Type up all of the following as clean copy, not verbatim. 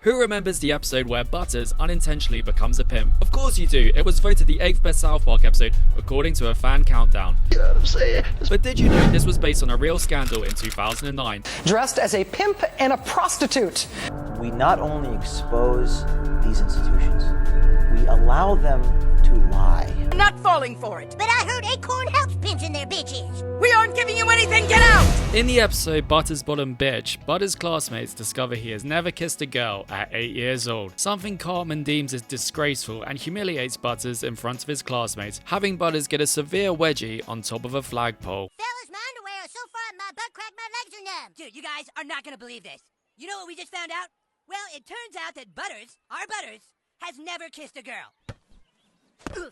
Who remembers the episode where Butters unintentionally becomes a pimp? Of course you do. It was voted the 8th best South Park episode according to a fan countdown. You know what I'm saying? But did you know this was based on a real scandal in 2009? Dressed as a pimp and a prostitute. We not only expose these institutions, we allow them to lie. I'm not falling for it. But I heard Acorn helps pimps in their bitches. We aren't giving you anything, get out! In the episode Butters Bottom Bitch, Butters' classmates discover he has never kissed a girl at 8 years old, something Cartman deems as disgraceful and humiliates Butters in front of his classmates, having Butters get a severe wedgie on top of a flagpole. Fellas, my underwear are so far up my butt crack my legs are numb. Dude, you guys are not gonna believe this. You know what we just found out? Well, it turns out that Butters, our Butters, has never kissed a girl.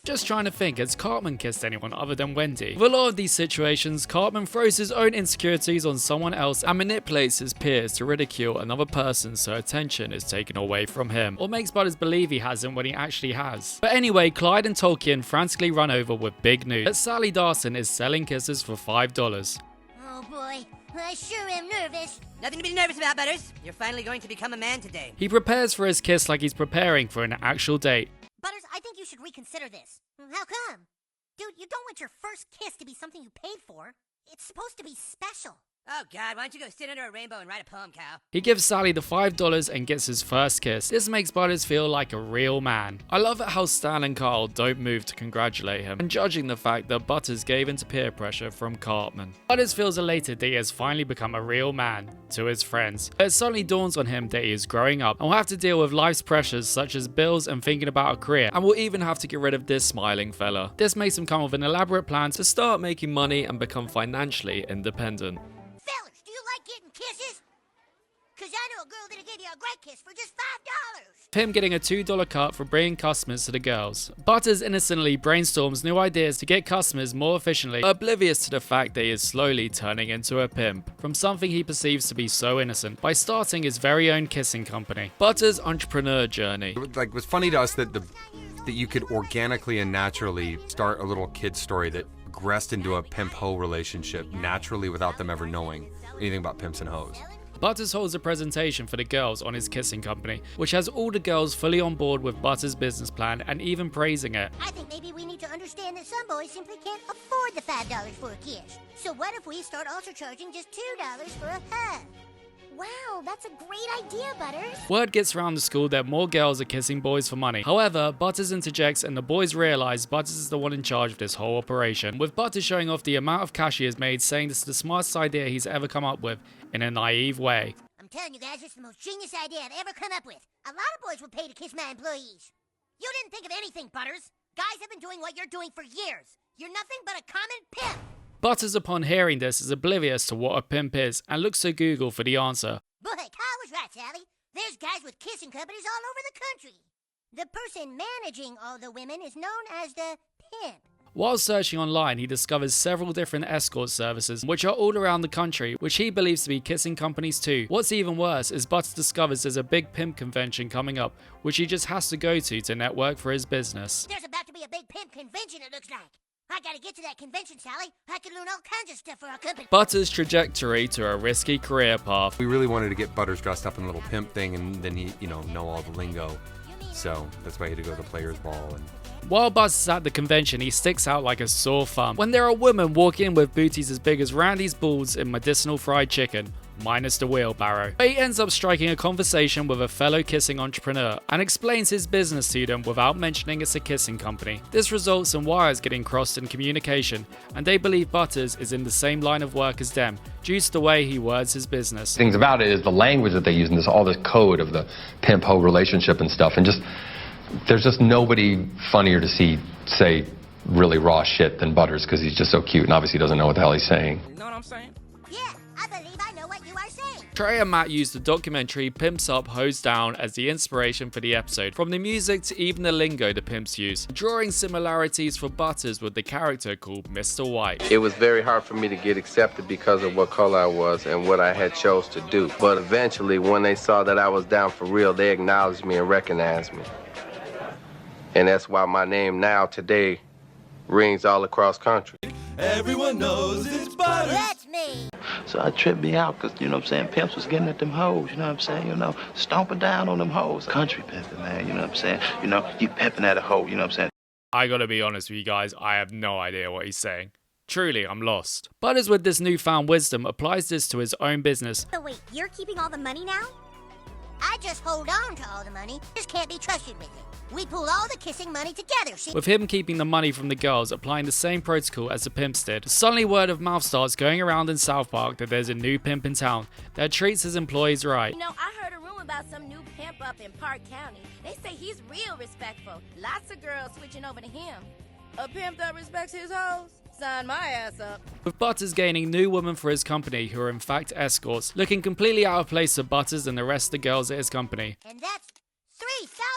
Just trying to think, has Cartman kissed anyone other than Wendy? With a lot of these situations, Cartman throws his own insecurities on someone else and manipulates his peers to ridicule another person so attention is taken away from him, or makes Butters believe he hasn't when he actually has. But anyway, Clyde and Tolkien frantically run over with big news that Sally Dawson is selling kisses for $5. Oh boy, I sure am nervous. Nothing to be nervous about, Butters. You're finally going to become a man today. He prepares for his kiss like he's preparing for an actual date. Butters, I think you should reconsider this. How come? Dude, you don't want your first kiss to be something you paid for. It's supposed to be special. Oh God, why don't you go sit under a rainbow and write a poem, Cal? He gives Sally the $5 and gets his first kiss. This makes Butters feel like a real man. I love it how Stan and Carl don't move to congratulate him, and judging the fact that Butters gave into peer pressure from Cartman. Butters feels elated that he has finally become a real man to his friends. But it suddenly dawns on him that he is growing up and will have to deal with life's pressures such as bills and thinking about a career, and will even have to get rid of this smiling fella. This makes him come up with an elaborate plan to start making money and become financially independent. Fellas, do you like getting kisses? Cause I know a girl that'll give you a great kiss for just $5. Him getting a $2 cut for bringing customers to the girls. Butters innocently brainstorms new ideas to get customers more efficiently, oblivious to the fact that he is slowly turning into a pimp from something he perceives to be so innocent by starting his very own kissing company. Butters' entrepreneur journey. Like, it was funny to us that you could organically and naturally start a little kid story that progressed into a pimp-hoe relationship naturally without them ever knowing anything about pimps and hoes. Butters holds a presentation for the girls on his kissing company, which has all the girls fully on board with Butters' business plan and even praising it. I think maybe we need to understand that some boys simply can't afford the $5 for a kiss. So what if we start also charging just $2 for a hug? Wow, that's a great idea, Butters. Word gets around the school that more girls are kissing boys for money. However, Butters interjects and the boys realize Butters is the one in charge of this whole operation, with Butters showing off the amount of cash he has made, saying this is the smartest idea he's ever come up with in a naive way. I'm telling you guys, it's the most genius idea I've ever come up with. A lot of boys would pay to kiss my employees. You didn't think of anything, Butters. Guys have been doing what you're doing for years. You're nothing but a common pimp. Butters, upon hearing this, is oblivious to what a pimp is and looks to Google for the answer. Boy, Kyle was right, Sally. There's guys with kissing companies all over the country. The person managing all the women is known as the pimp. While searching online, he discovers several different escort services, which are all around the country, which he believes to be kissing companies too. What's even worse is Butters discovers there's a big Pimp Convention coming up, which he just has to go to network for his business. There's about to be a big Pimp Convention, it looks like. I gotta get to that convention, Sally. I could learn all kinds of stuff for our company. Butters' trajectory to a risky career path. We really wanted to get Butters dressed up in a little pimp thing, and then he, know all the lingo. So that's why he had to go to the Players Ball. And while Butters is at the convention, he sticks out like a sore thumb when there are women walking in with booties as big as Randy's balls in medicinal fried chicken, minus the wheelbarrow. But he ends up striking a conversation with a fellow kissing entrepreneur and explains his business to them without mentioning it's a kissing company. This results in wires getting crossed in communication, and they believe Butters is in the same line of work as them due to the way he words his business. Things about it is the language that they use and all this code of the pimp-hoe relationship and stuff, and there's just nobody funnier to say really raw shit than Butters, because he's just so cute and obviously doesn't know what the hell he's saying. You know what I'm saying? Yeah, I believe I know what you are saying. Trey and Matt used the documentary Pimps Up, Hoes Down as the inspiration for the episode, from the music to even the lingo the pimps use, drawing similarities for Butters with the character called Mr. White. It was very hard for me to get accepted because of what color I was and what I had chose to do. But eventually, when they saw that I was down for real, they acknowledged me and recognized me. And that's why my name now, today, rings all across country. Everyone knows it's Butters. That's me. So I tripped me out because, you know what I'm saying, pimps was getting at them hoes, you know what I'm saying, you know, stomping down on them hoes. Country pimping, man, you know what I'm saying, you know, you pimping at a hoe, you know what I'm saying. I gotta be honest with you guys, I have no idea what he's saying. Truly, I'm lost. Butters, with this newfound wisdom, applies this to his own business. So wait, you're keeping all the money now? I just hold on to all the money. Just can't be trusted with it. We pool all the kissing money together, see? With him keeping the money from the girls, applying the same protocol as the pimps did, suddenly word of mouth starts going around in South Park that there's a new pimp in town that treats his employees right. You know, I heard a rumor about some new pimp up in Park County. They say he's real respectful. Lots of girls switching over to him. A pimp that respects his hoes? Sign my ass up. With Butters gaining new women for his company who are in fact escorts, looking completely out of place to Butters and the rest of the girls at his company. And that's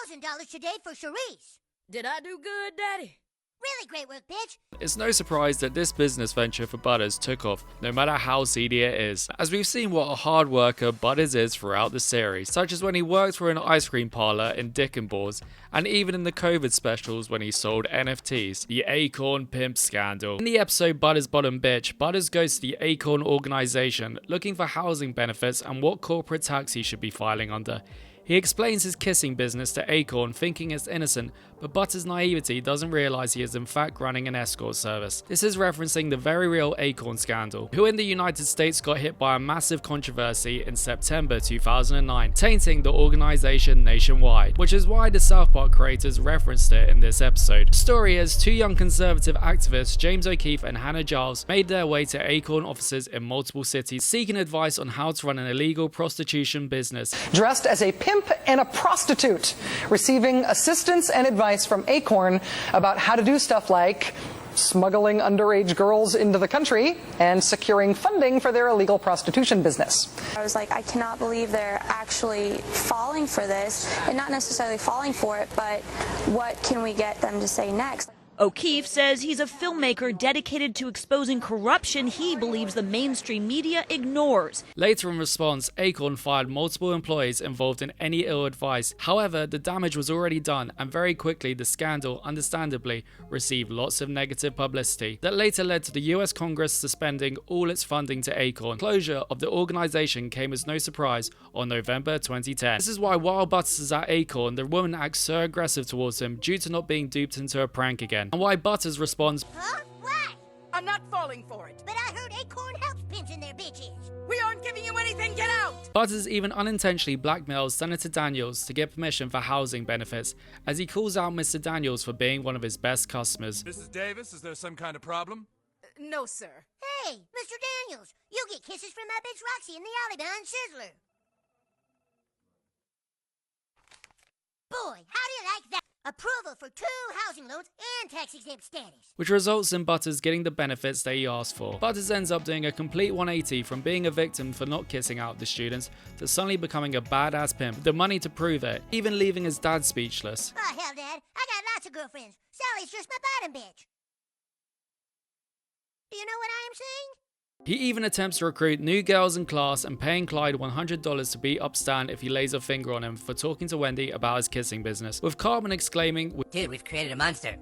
$3,000 today for Charisse. Did I do good, Daddy? Really great work, bitch. It's no surprise that this business venture for Butters took off, no matter how seedy it is, as we've seen what a hard worker Butters is throughout the series, such as when he worked for an ice cream parlor in Dick and Balls, and even in the COVID specials when he sold NFTs, the Acorn pimp scandal. In the episode Butters Bottom Bitch, Butters goes to the Acorn organization looking for housing benefits and what corporate tax he should be filing under. He explains his kissing business to Acorn, thinking it's innocent, but Butters' naivety doesn't realize he is in fact running an escort service. This is referencing the very real Acorn scandal, who in the United States got hit by a massive controversy in September 2009, tainting the organization nationwide, which is why the South Park creators referenced it in this episode. The story is two young conservative activists, James O'Keefe and Hannah Giles, made their way to Acorn offices in multiple cities, seeking advice on how to run an illegal prostitution business. Dressed as a pimp and a prostitute, receiving assistance and advice from Acorn about how to do stuff like smuggling underage girls into the country and securing funding for their illegal prostitution business. I was like, I cannot believe they're actually falling for this, and not necessarily falling for it, but what can we get them to say next? O'Keefe says he's a filmmaker dedicated to exposing corruption he believes the mainstream media ignores. Later in response, Acorn fired multiple employees involved in any ill advice. However, the damage was already done, and very quickly the scandal, understandably, received lots of negative publicity that later led to the US Congress suspending all its funding to Acorn. Closure of the organization came as no surprise on November 2010. This is why while Butters is at Acorn, the woman acts so aggressive towards him due to not being duped into a prank again. And why Butters responds, Huh? What? I'm not falling for it. But I heard Acorn helps pimps and their bitches. We aren't giving you anything, get out! Butters even unintentionally blackmails Senator Daniels to get permission for housing benefits, as he calls out Mr. Daniels for being one of his best customers. Mrs. Davis, is there some kind of problem? No, sir. Hey, Mr. Daniels, you'll get kisses from my bitch Roxy in the alley behind Sizzler. Boy, how do you like that? Approval for 2 housing loans and tax-exempt status. Which results in Butters getting the benefits that he asked for. Butters ends up doing a complete 180 from being a victim for not kissing out the students to suddenly becoming a badass pimp with the money to prove it, even leaving his dad speechless. Oh, hell, Dad, I got lots of girlfriends. Sally's just my bottom bitch. Do you know what I am saying? He even attempts to recruit new girls in class and paying Clyde $100 to beat up Stan if he lays a finger on him for talking to Wendy about his kissing business, with Cartman exclaiming, Dude, we've created a monster.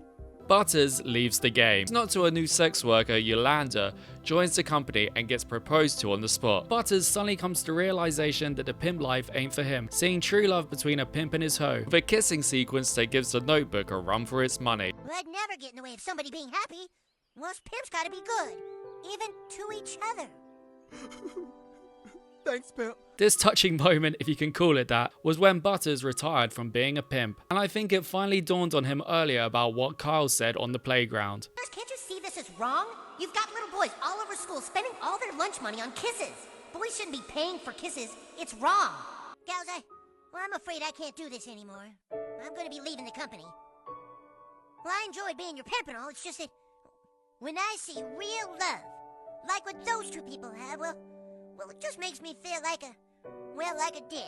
Butters leaves the game. Not to a new sex worker, Yolanda joins the company and gets proposed to on the spot. Butters suddenly comes to the realization that the pimp life ain't for him, seeing true love between a pimp and his hoe, with a kissing sequence that gives the Notebook a run for its money. Well, I'd never get in the way of somebody being happy. Well, pimps gotta be good. Even to each other. Thanks, Pimp. This touching moment, if you can call it that, was when Butters retired from being a pimp. And I think it finally dawned on him earlier about what Kyle said on the playground. Can't you see this is wrong? You've got little boys all over school spending all their lunch money on kisses. Boys shouldn't be paying for kisses. It's wrong. Gals, I'm afraid I can't do this anymore. I'm gonna be leaving the company. Well, I enjoyed being your pimp and all. It's just that when I see real love, like what those 2 people have, well, it just makes me feel like a dick.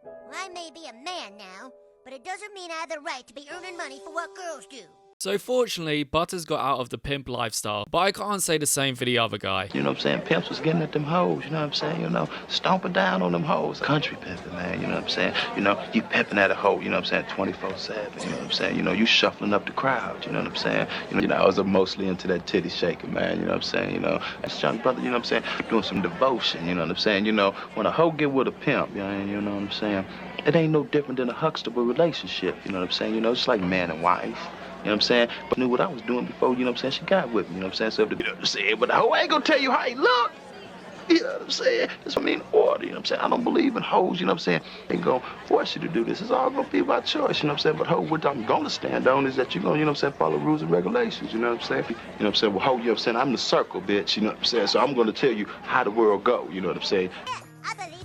Well, I may be a man now, but it doesn't mean I have the right to be earning money for what girls do. So fortunately, Butters got out of the pimp lifestyle, but I can't say the same for the other guy. You know what I'm saying? Pimps was getting at them hoes, you know what I'm saying? You know, stomping down on them hoes. Country pimping, man, you know what I'm saying? You know, you pimping at a hoe, you know what I'm saying? 24/7, you know what I'm saying? You know, you shuffling up the crowd, you know what I'm saying? You know, I was mostly into that titty shaking, man, you know what I'm saying? You know, that's young brother, you know what I'm saying? Doing some devotion, you know what I'm saying? You know, when a hoe get with a pimp, you know what I'm saying? It ain't no different than a Huxtable relationship, you know what I'm saying? You know, it's like man and wife. You know what I'm saying? But I knew what I was doing before, you know what I'm saying, she got with me, you know what I'm saying? So, you know what I'm saying? But the hoe ain't gonna tell you how he look. You know what I'm saying? That's what I mean, order, you know what I'm saying? I don't believe in hoes, you know what I'm saying? They ain't gonna force you to do this. It's all gonna be by choice, you know what I'm saying? But hoe, what I'm gonna stand on is that you're gonna, you know what I'm saying, follow rules and regulations, you know what I'm saying? You know what I'm saying? Well, hoe, you know what I'm saying? I'm the circle, bitch, you know what I'm saying? So I'm gonna tell you how the world go, you know what I'm saying? I believe